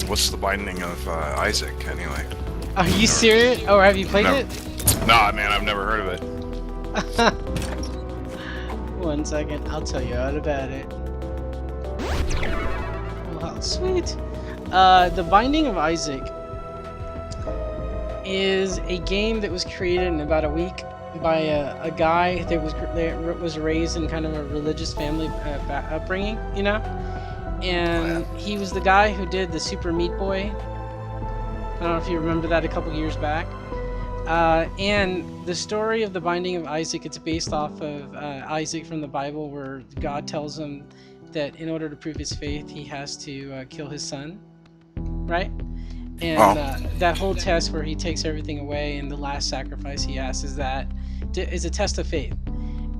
What's the Binding of Isaac, anyway? Are you serious? Oh, have you played it? Nah, man, I've never heard of it. 1 second, I'll tell you all about it. Wow, sweet. The Binding of Isaac is a game that was created in about a week by a guy that was raised in kind of a religious family upbringing, you know? And he was the guy who did the Super Meat Boy. I don't know if you remember that a couple years back. And the story of the Binding of Isaac, it's based off of Isaac from the Bible, where God tells him that in order to prove his faith, he has to kill his son, right? And that whole test where he takes everything away, and the last sacrifice he asks is a test of faith.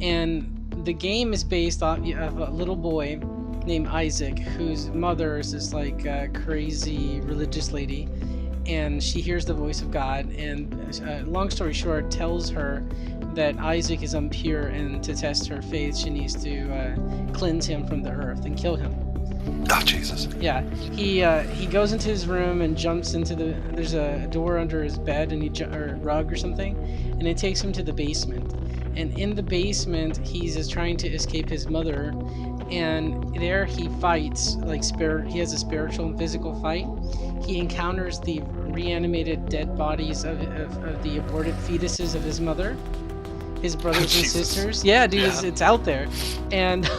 And the game is based off of a little boy named Isaac, whose mother is this like crazy religious lady, and she hears the voice of God, and long story short, tells her that Isaac is impure, and to test her faith she needs to cleanse him from the earth and kill him. Oh, Jesus. Yeah, he goes into his room and jumps into there's a door under his bed, and or rug or something, and it takes him to the basement. And in the basement, he's just trying to escape his mother, and there he fights, he has a spiritual and physical fight. He encounters the reanimated dead bodies of the aborted fetuses of his mother, his brothers and sisters. Yeah, dude, yeah. It's out there. And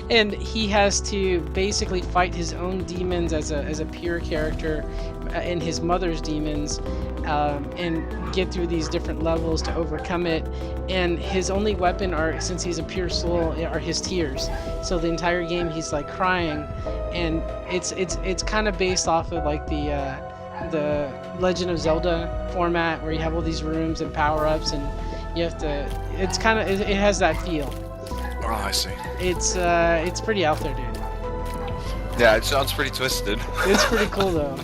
and he has to basically fight his own demons as a pure character, and his mother's demons, and get through these different levels to overcome it. And his only weapon since he's a pure soul, are his tears. So the entire game he's like crying, and it's kind of based off of like the Legend of Zelda format, where you have all these rooms and power-ups, and you have to, it has that feel. Oh, I see. It's pretty out there, dude. Yeah, it sounds pretty twisted. It's pretty cool though.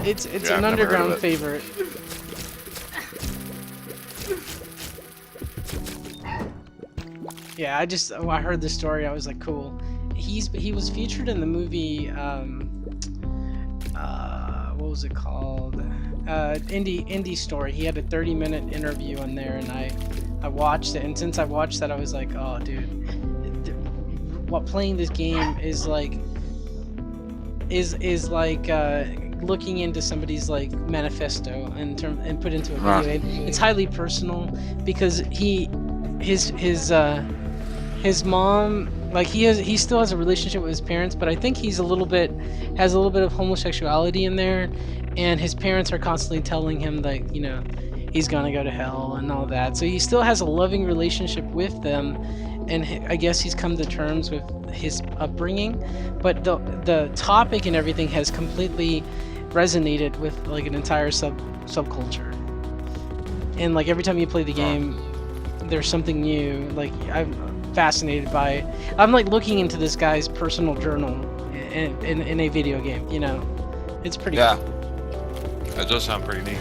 It's an underground favorite. Yeah, I heard the story, I was like, cool. He was featured in the movie, what was it called? Indie Story. He had a 30-minute interview on there, and I watched it. And since I watched that, I was like, oh, dude, what playing this game is like looking into somebody's like manifesto and put into a video game. It's highly personal because his mom, like he still has a relationship with his parents, but I think has a little bit of homosexuality in there, and his parents are constantly telling him that, you know, he's gonna go to hell and all that. So he still has a loving relationship with them, and I guess he's come to terms with his upbringing, but the topic and everything has completely resonated with like an entire subculture. And like every time you play the game, there's something new. Like I'm fascinated by it. I'm like looking into this guy's personal journal in a video game, you know. It's pretty cool. That does sound pretty neat.